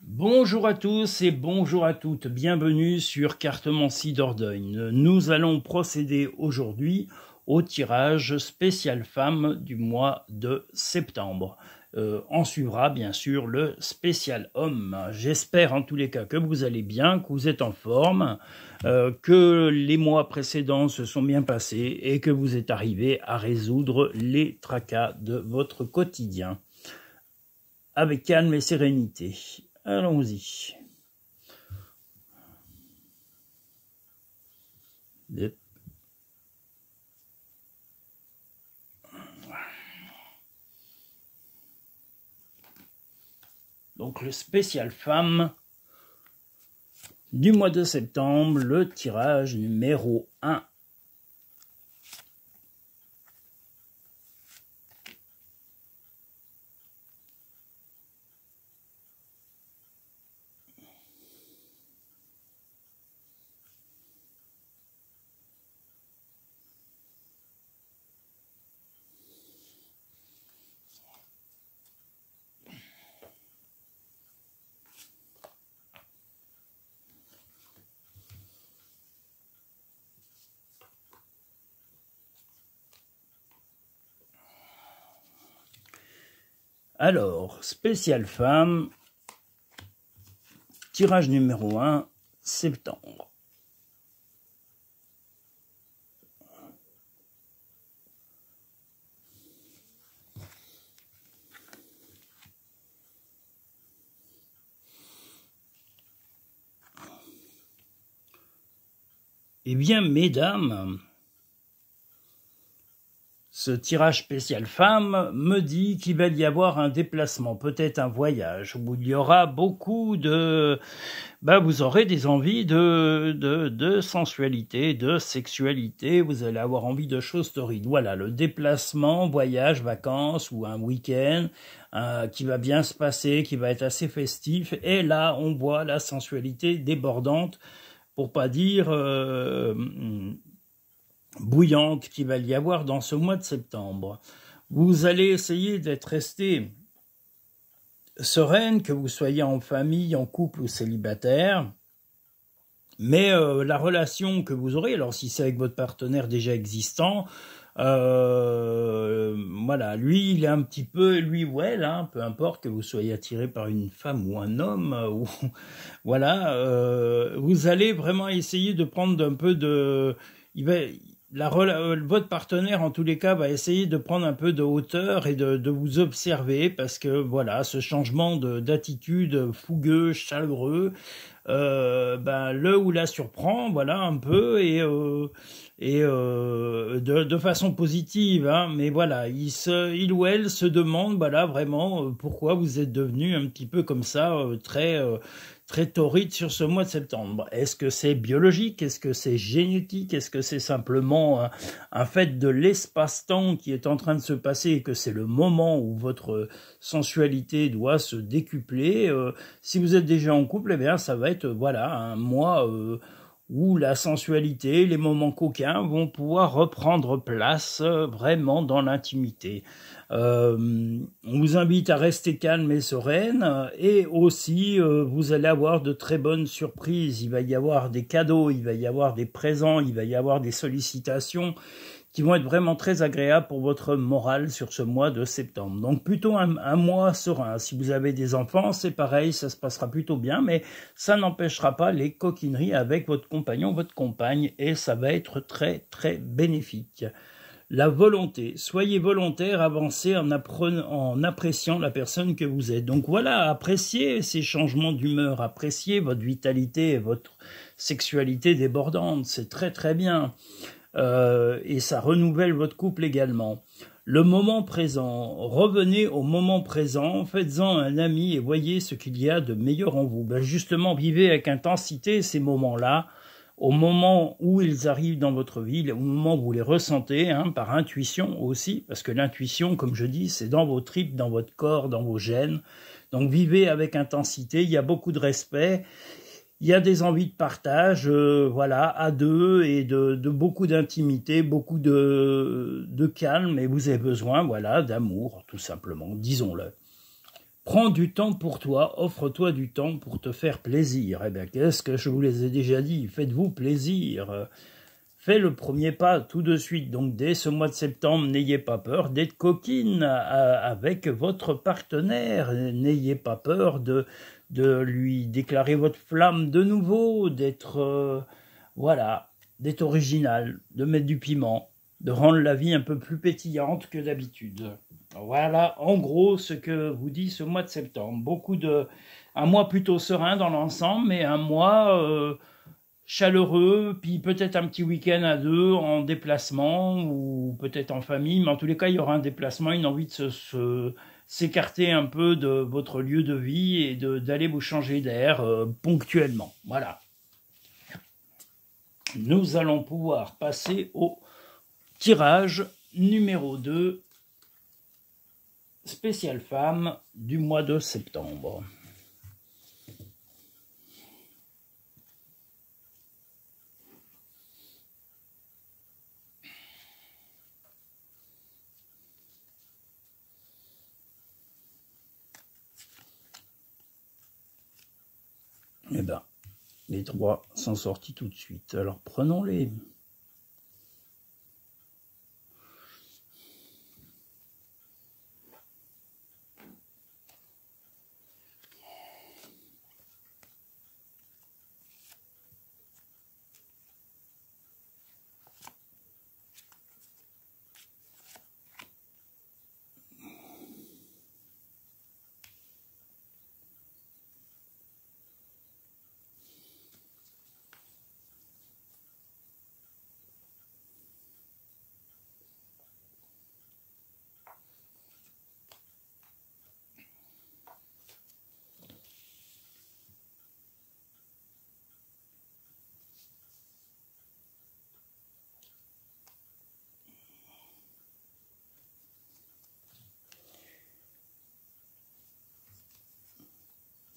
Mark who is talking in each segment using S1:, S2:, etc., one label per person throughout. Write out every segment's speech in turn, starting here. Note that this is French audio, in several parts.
S1: Bonjour à tous et bonjour à toutes, bienvenue sur Cartomancie Dordogne. Nous allons procéder aujourd'hui au tirage spécial femme du mois de septembre. En suivra bien sûr le spécial homme. J'espère en tous les cas que vous allez bien, que vous êtes en forme, que les mois précédents se sont bien passés et que vous êtes arrivés à résoudre les tracas de votre quotidien avec calme et sérénité. Allons-y. Donc le spécial femme du mois de septembre, le tirage numéro 1. Alors, spécial femme, tirage numéro 1, septembre. Eh bien, mesdames, ce tirage spécial femme me dit qu'il va y avoir un déplacement, peut-être un voyage, où il y aura beaucoup de... vous aurez des envies de sensualité, de sexualité, vous allez avoir envie de choses torrides. Voilà, le déplacement, voyage, vacances ou un week-end qui va bien se passer, qui va être assez festif. Et là, on voit la sensualité débordante, pour pas dire... bouillante qu'il va y avoir dans ce mois de septembre. Vous allez essayer d'être resté sereine, que vous soyez en famille, en couple ou célibataire, mais la relation que vous aurez, alors si c'est avec votre partenaire déjà existant, voilà, lui il est un petit peu, lui ou elle, hein, peu importe que vous soyez attiré par une femme ou un homme, ou voilà, vous allez vraiment essayer de prendre un peu de... votre partenaire, en tous les cas, va essayer de prendre un peu de hauteur et de vous observer parce que, voilà, ce changement d'attitude fougueux, chaleureux, le ou la surprend, voilà, un peu, de façon positive, hein, mais voilà, il ou elle se demande, voilà, vraiment, pourquoi vous êtes devenu un petit peu comme ça, très torride sur ce mois de septembre. Est-ce que c'est biologique? Est-ce que c'est génétique? Est-ce que c'est simplement un fait de l'espace-temps qui est en train de se passer et que c'est le moment où votre sensualité doit se décupler? Si vous êtes déjà en couple, eh bien, ça va être voilà, un mois où la sensualité, les moments coquins vont pouvoir reprendre place vraiment dans l'intimité. On vous invite à rester calme et sereine, et aussi vous allez avoir de très bonnes surprises. Il va y avoir des cadeaux, il va y avoir des présents, il va y avoir des sollicitations qui vont être vraiment très agréables pour votre morale sur ce mois de septembre. Donc plutôt un mois serein. Si vous avez des enfants, c'est pareil, ça se passera plutôt bien, mais ça n'empêchera pas les coquineries avec votre compagnon, votre compagne, et ça va être très très bénéfique. La volonté. Soyez volontaire, avancez en appréciant la personne que vous êtes. Donc voilà, appréciez ces changements d'humeur, appréciez votre vitalité et votre sexualité débordante. C'est très très bien. Et ça renouvelle votre couple également. Le moment présent, revenez au moment présent, faites-en un ami et voyez ce qu'il y a de meilleur en vous. Justement, vivez avec intensité ces moments-là, au moment où ils arrivent dans votre vie, au moment où vous les ressentez, hein, par intuition aussi, parce que l'intuition, comme je dis, c'est dans vos tripes, dans votre corps, dans vos gènes. Donc vivez avec intensité, il y a beaucoup de respect. Il y a des envies de partage, voilà, à deux, et de beaucoup d'intimité, beaucoup de calme, et vous avez besoin, voilà, d'amour, tout simplement, disons-le. Prends du temps pour toi, offre-toi du temps pour te faire plaisir. Eh bien, qu'est-ce que je vous les ai déjà dit? Faites-vous plaisir. Fais le premier pas tout de suite. Donc, dès ce mois de septembre, n'ayez pas peur d'être coquine avec votre partenaire. N'ayez pas peur de lui déclarer votre flamme de nouveau, d'être voilà, d'être original, de mettre du piment, de rendre la vie un peu plus pétillante que d'habitude. Voilà, en gros, ce que vous dit ce mois de septembre. Un mois plutôt serein dans l'ensemble, mais un mois chaleureux, puis peut-être un petit week-end à deux en déplacement ou peut-être en famille, mais en tous les cas, il y aura un déplacement, une envie de s'écarter un peu de votre lieu de vie et d'aller vous changer d'air ponctuellement. Voilà. Nous allons pouvoir passer au tirage numéro 2, spécial femme du mois de septembre. Eh bien, les trois sont sortis tout de suite. Alors prenons-les.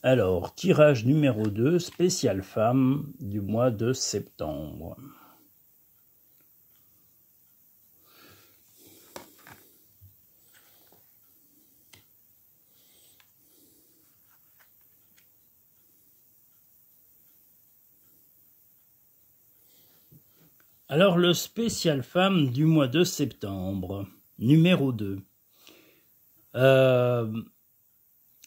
S1: Alors, tirage numéro 2, spécial femme du mois de septembre. Alors, le spécial femme du mois de septembre, numéro 2.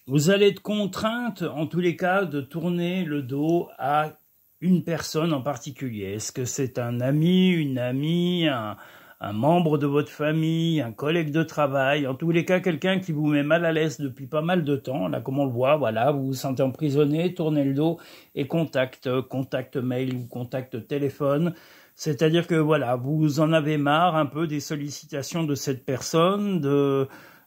S1: Vous allez être contrainte, en tous les cas, de tourner le dos à une personne en particulier. Est-ce que c'est un ami, une amie, un membre de votre famille, un collègue de travail, en tous les cas, quelqu'un qui vous met mal à l'aise depuis pas mal de temps, là, comme on le voit, voilà, vous vous sentez emprisonné, tournez le dos et contact mail ou contact téléphone. C'est-à-dire que, voilà, vous en avez marre un peu des sollicitations de cette personne,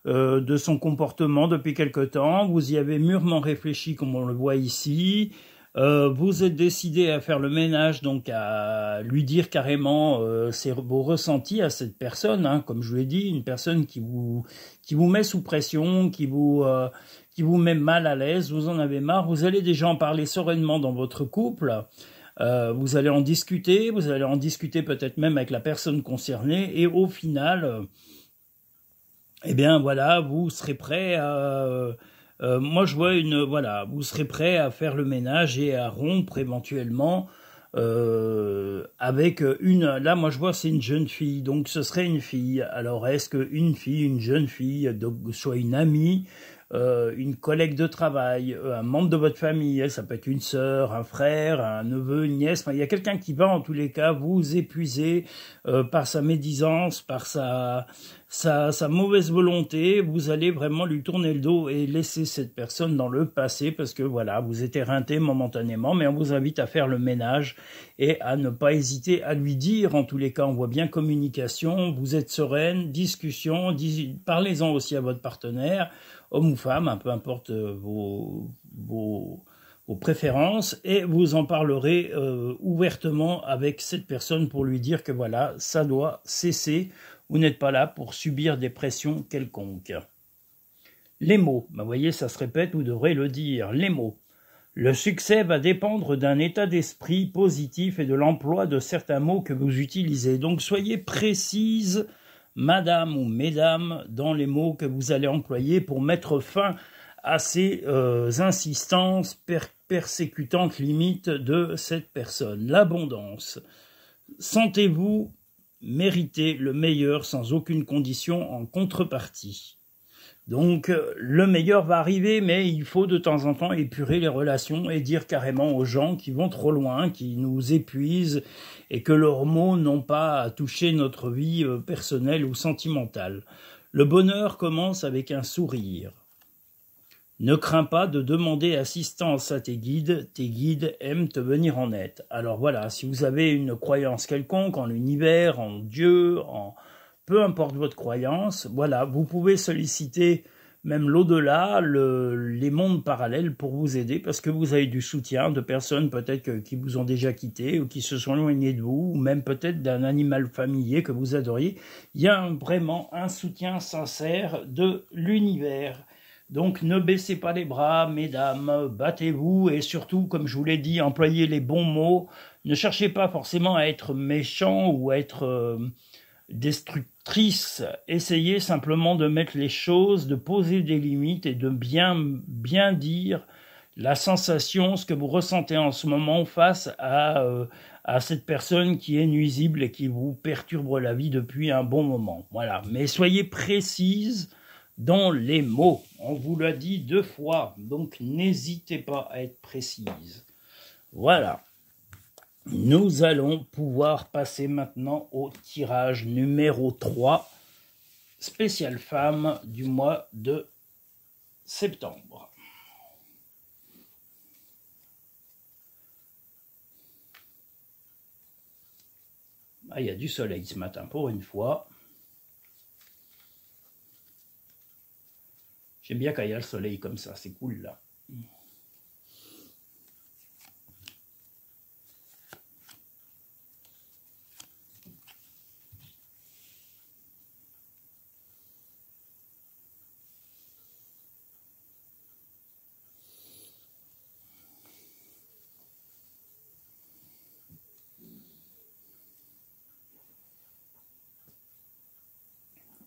S1: de son comportement depuis quelque temps, vous y avez mûrement réfléchi comme on le voit ici, vous êtes décidé à faire le ménage, donc à lui dire carrément vos ressentis à cette personne, hein, comme je vous l'ai dit, une personne qui vous met sous pression, qui vous met mal à l'aise, vous en avez marre, vous allez déjà en parler sereinement dans votre couple. Vous allez en discuter peut-être même avec la personne concernée, et au final, eh bien voilà, vous serez prêt à... moi je vois vous serez prêt à faire le ménage et à rompre éventuellement avec là moi je vois c'est une jeune fille, donc ce serait une fille. Alors est-ce qu'une fille, une jeune fille, donc, soit une amie, une collègue de travail, un membre de votre famille, ça peut être une sœur, un frère, un neveu, une nièce, il y a quelqu'un qui va en tous les cas vous épuiser par sa médisance, par sa mauvaise volonté, vous allez vraiment lui tourner le dos et laisser cette personne dans le passé parce que voilà, vous êtes éreinté momentanément, mais on vous invite à faire le ménage et à ne pas hésiter à lui dire, en tous les cas, on voit bien communication, vous êtes sereine, discussion, parlez-en aussi à votre partenaire, homme ou femme, peu importe vos préférences, et vous en parlerez ouvertement avec cette personne pour lui dire que voilà, ça doit cesser. Vous n'êtes pas là pour subir des pressions quelconques. Les mots, vous voyez, ça se répète, vous devrez le dire. Les mots. Le succès va dépendre d'un état d'esprit positif et de l'emploi de certains mots que vous utilisez. Donc soyez précise, madame ou mesdames, dans les mots que vous allez employer pour mettre fin à ces insistances persécutantes limites de cette personne. L'abondance. Sentez-vous mériter le meilleur sans aucune condition en contrepartie. Donc, le meilleur va arriver, mais il faut de temps en temps épurer les relations et dire carrément aux gens qui vont trop loin, qui nous épuisent et que leurs mots n'ont pas à toucher notre vie personnelle ou sentimentale. Le bonheur commence avec un sourire. Ne crains pas de demander assistance à tes guides aiment te venir en aide. Alors voilà, si vous avez une croyance quelconque en l'univers, en Dieu, en peu importe votre croyance, voilà, vous pouvez solliciter même l'au-delà, les mondes parallèles pour vous aider, parce que vous avez du soutien de personnes peut-être qui vous ont déjà quitté, ou qui se sont éloignées de vous, ou même peut-être d'un animal familier que vous adoriez. Il y a vraiment un soutien sincère de l'univers. Donc ne baissez pas les bras, mesdames, battez-vous, et surtout, comme je vous l'ai dit, employez les bons mots. Ne cherchez pas forcément à être méchant ou à être destructrice, essayez simplement de mettre les choses, de poser des limites et de bien dire la sensation, ce que vous ressentez en ce moment face à cette personne qui est nuisible et qui vous perturbe la vie depuis un bon moment. Voilà, mais soyez précise dans les mots. On vous l'a dit 2 fois, donc n'hésitez pas à être précise. Voilà. Nous allons pouvoir passer maintenant au tirage numéro 3, spéciale femme du mois de septembre. Ah, il y a du soleil ce matin pour une fois. J'aime bien quand il y a le soleil comme ça, c'est cool là.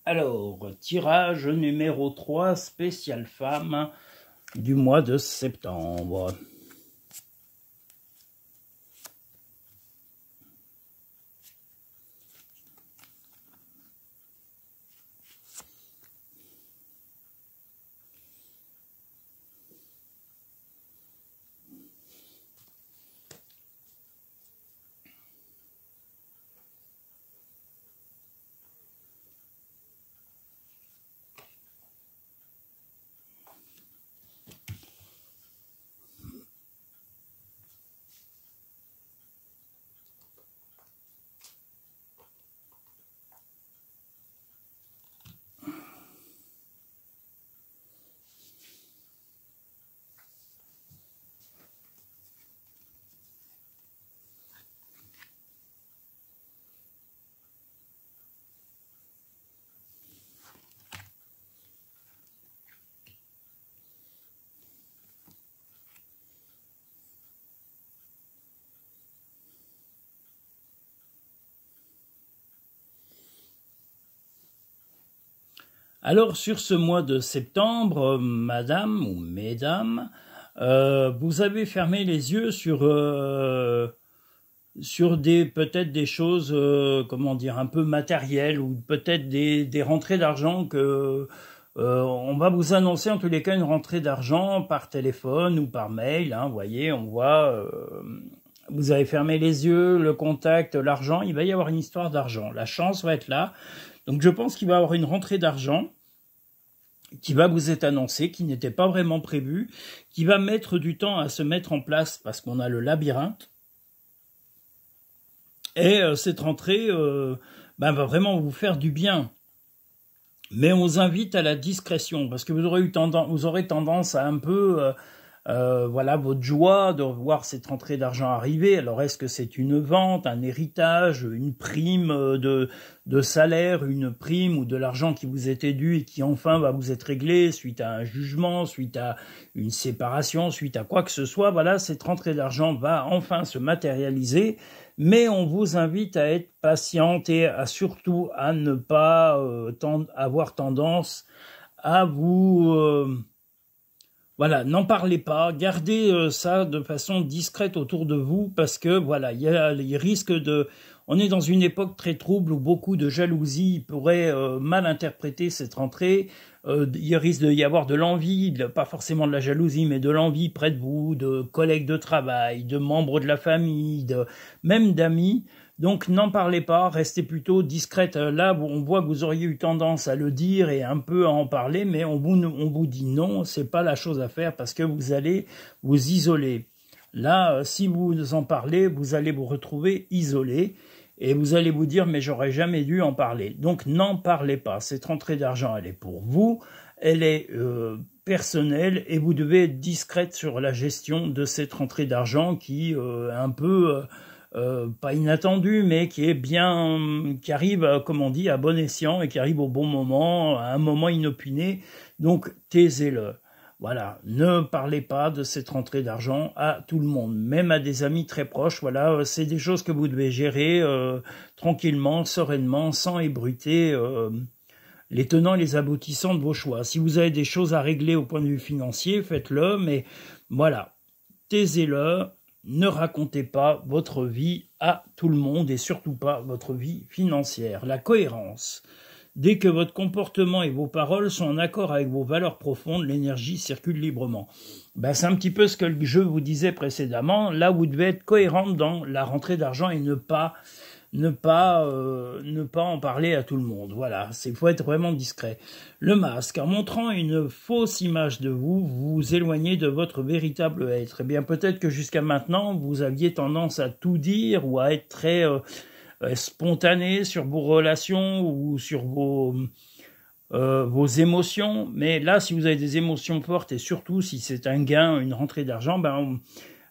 S1: Alors, tirage numéro 3, spéciale femme du mois de septembre. Alors, sur ce mois de septembre, madame ou mesdames, vous avez fermé les yeux sur peut-être des choses, comment dire, un peu matérielles, ou peut-être des rentrées d'argent que on va vous annoncer en tous les cas une rentrée d'argent par téléphone ou par mail, hein, vous voyez, on voit, vous avez fermé les yeux, le contact, l'argent, il va y avoir une histoire d'argent, la chance va être là. Donc je pense qu'il va y avoir une rentrée d'argent qui va vous être annoncée, qui n'était pas vraiment prévue, qui va mettre du temps à se mettre en place parce qu'on a le labyrinthe. Et cette rentrée va vraiment vous faire du bien. Mais on vous invite à la discrétion parce que vous aurez tendance à un peu... voilà votre joie de voir cette rentrée d'argent arriver. Alors est-ce que c'est une vente, un héritage, une prime de salaire, une prime ou de l'argent qui vous était dû et qui enfin va vous être réglé suite à un jugement, suite à une séparation, suite à quoi que ce soit. Voilà, cette rentrée d'argent va enfin se matérialiser, mais on vous invite à être patiente et surtout à ne pas avoir tendance à vous Voilà, n'en parlez pas, gardez ça de façon discrète autour de vous parce que voilà, il y a les risques de... On est dans une époque très trouble où beaucoup de jalousie pourraient mal interpréter cette rentrée. Il risque d'y avoir de l'envie, pas forcément de la jalousie, mais de l'envie près de vous, de collègues de travail, de membres de la famille, même d'amis. Donc n'en parlez pas, restez plutôt discrète. Là, on voit que vous auriez eu tendance à le dire et un peu à en parler, mais on vous dit non, c'est pas la chose à faire parce que vous allez vous isoler. Là, si vous en parlez, vous allez vous retrouver isolé et vous allez vous dire mais j'aurais jamais dû en parler. Donc n'en parlez pas. Cette rentrée d'argent, elle est pour vous, elle est personnelle et vous devez être discrète sur la gestion de cette rentrée d'argent qui est un peu pas inattendu, mais qui est bien, qui arrive, comme on dit, à bon escient et qui arrive au bon moment, à un moment inopiné. Donc, taisez-le. Voilà, ne parlez pas de cette rentrée d'argent à tout le monde, même à des amis très proches. Voilà, c'est des choses que vous devez gérer tranquillement, sereinement, sans ébruiter les tenants et les aboutissants de vos choix. Si vous avez des choses à régler au point de vue financier, faites-le, mais voilà, taisez-le. Ne racontez pas votre vie à tout le monde et surtout pas votre vie financière. La cohérence. Dès que votre comportement et vos paroles sont en accord avec vos valeurs profondes, l'énergie circule librement. C'est un petit peu ce que je vous disais précédemment. Là, vous devez être cohérente dans la rentrée d'argent et ne pas en parler à tout le monde. Voilà, faut être vraiment discret. Le masque, en montrant une fausse image de vous, vous vous éloignez de votre véritable être. Eh bien, peut-être que jusqu'à maintenant, vous aviez tendance à tout dire ou à être très spontané sur vos relations ou sur vos émotions. Mais là, si vous avez des émotions fortes et surtout si c'est un gain, une rentrée d'argent,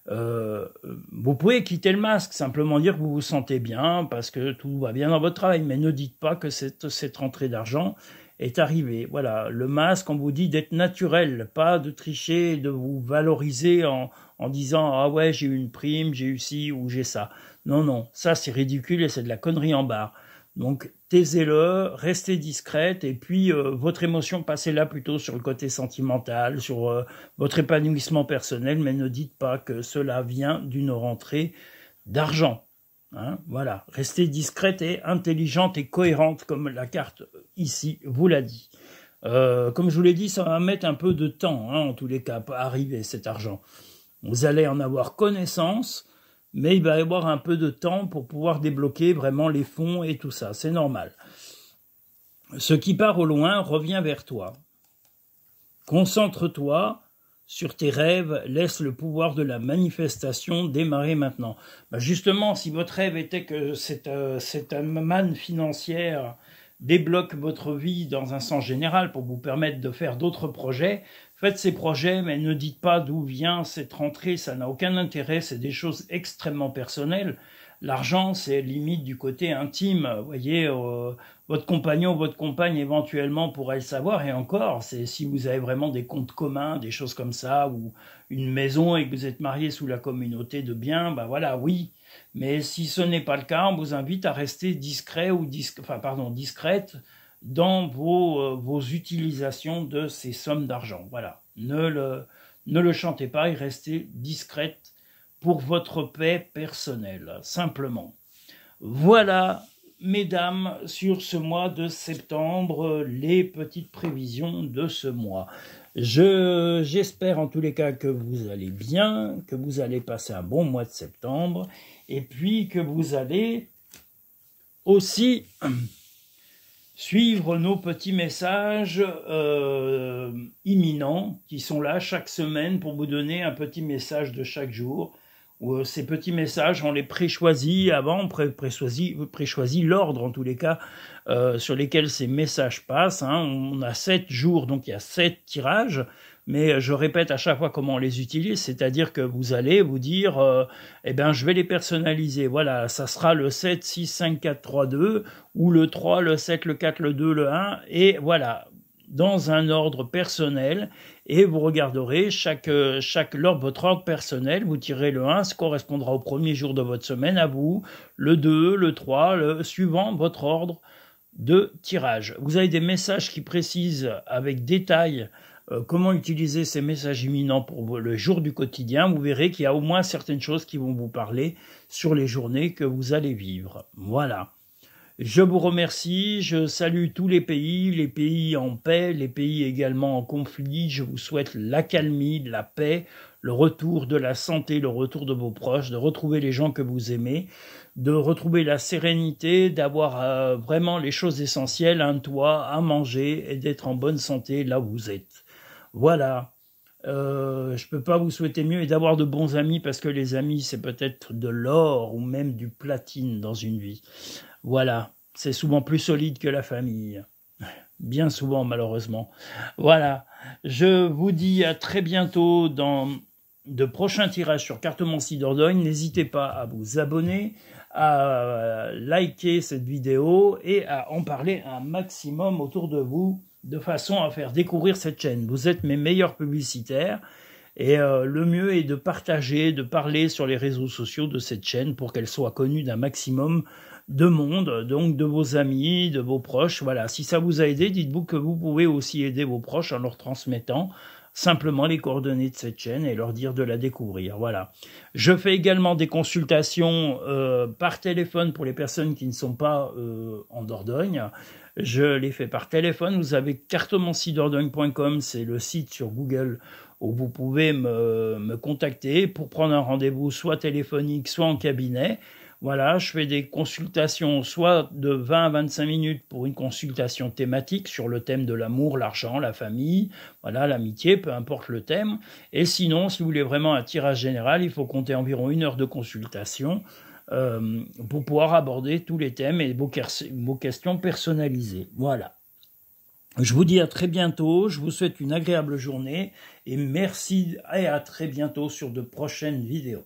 S1: vous pouvez quitter le masque, simplement dire que vous vous sentez bien parce que tout va bien dans votre travail, mais ne dites pas que cette rentrée d'argent est arrivée. Voilà, le masque, on vous dit d'être naturel, pas de tricher, de vous valoriser en disant « Ah ouais, j'ai eu une prime, j'ai eu ci ou j'ai ça ». Non, non, ça c'est ridicule et c'est de la connerie en barre. Donc, taisez-le, restez discrète, et puis votre émotion, passez-la plutôt sur le côté sentimental, sur votre épanouissement personnel, mais ne dites pas que cela vient d'une rentrée d'argent. Hein, voilà, restez discrète et intelligente et cohérente, comme la carte ici vous l'a dit. Comme je vous l'ai dit, ça va mettre un peu de temps, hein, en tous les cas, à arriver cet argent. Vous allez en avoir connaissance, mais il va y avoir un peu de temps pour pouvoir débloquer vraiment les fonds et tout ça, c'est normal. Ce qui part au loin revient vers toi. Concentre-toi sur tes rêves, laisse le pouvoir de la manifestation démarrer maintenant. Justement, si votre rêve était que cette manne financière débloque votre vie dans un sens général pour vous permettre de faire d'autres projets, faites ces projets, mais ne dites pas d'où vient cette rentrée, ça n'a aucun intérêt, c'est des choses extrêmement personnelles. L'argent, c'est limite du côté intime. Vous voyez, votre compagnon, votre compagne éventuellement pourrait le savoir, et encore, c'est si vous avez vraiment des comptes communs, des choses comme ça, ou une maison et que vous êtes marié sous la communauté de biens, voilà, oui. Mais si ce n'est pas le cas, on vous invite à rester discret ou discrète dans vos utilisations de ces sommes d'argent. Voilà, ne le chantez pas et restez discrète pour votre paix personnelle, simplement. Voilà, mesdames, sur ce mois de septembre, les petites prévisions de ce mois. J'espère en tous les cas que vous allez bien, que vous allez passer un bon mois de septembre, et puis que vous allez aussi suivre nos petits messages imminents qui sont là chaque semaine pour vous donner un petit message de chaque jour. Ces petits messages, on les préchoisit avant, on préchoisit l'ordre en tous les cas sur lesquels ces messages passent. Hein. On a 7 jours, donc il y a 7 tirages, mais je répète à chaque fois comment on les utilise, c'est-à-dire que vous allez vous dire je vais les personnaliser. Voilà, ça sera le 7, 6, 5, 4, 3, 2, ou le 3, le 7, le 4, le 2, le 1, et voilà, dans un ordre personnel, et vous regarderez votre ordre personnel, vous tirez le 1, ce correspondra au premier jour de votre semaine à vous, le 2, le 3, suivant votre ordre de tirage. Vous avez des messages qui précisent avec détail comment utiliser ces messages imminents pour le jour du quotidien, vous verrez qu'il y a au moins certaines choses qui vont vous parler sur les journées que vous allez vivre. Voilà. Je vous remercie, je salue tous les pays en paix, les pays également en conflit. Je vous souhaite l'accalmie, la paix, le retour de la santé, le retour de vos proches, de retrouver les gens que vous aimez, de retrouver la sérénité, d'avoir vraiment les choses essentielles, un toit, à manger et d'être en bonne santé là où vous êtes. Voilà. Je peux pas vous souhaiter mieux et d'avoir de bons amis parce que les amis, c'est peut-être de l'or ou même du platine dans une vie. Voilà, c'est souvent plus solide que la famille. Bien souvent, malheureusement. Voilà, je vous dis à très bientôt dans de prochains tirages sur Cartomancie Dordogne. N'hésitez pas à vous abonner, à liker cette vidéo et à en parler un maximum autour de vous de façon à faire découvrir cette chaîne. Vous êtes mes meilleurs publicitaires. Et le mieux est de partager, de parler sur les réseaux sociaux de cette chaîne pour qu'elle soit connue d'un maximum de monde, donc de vos amis, de vos proches. Voilà, si ça vous a aidé, dites-vous que vous pouvez aussi aider vos proches en leur transmettant simplement les coordonnées de cette chaîne et leur dire de la découvrir. Voilà. Je fais également des consultations par téléphone pour les personnes qui ne sont pas en Dordogne. Je les fais par téléphone. Vous avez cartomanciedordogne.com, c'est le site sur Google où vous pouvez me contacter pour prendre un rendez-vous soit téléphonique, soit en cabinet. Voilà, je fais des consultations soit de 20 à 25 minutes pour une consultation thématique sur le thème de l'amour, l'argent, la famille, voilà, l'amitié, peu importe le thème. Et sinon, si vous voulez vraiment un tirage général, il faut compter environ 1 heure de consultation pour pouvoir aborder tous les thèmes et vos questions personnalisées. Voilà. Je vous dis à très bientôt, je vous souhaite une agréable journée et merci et à très bientôt sur de prochaines vidéos.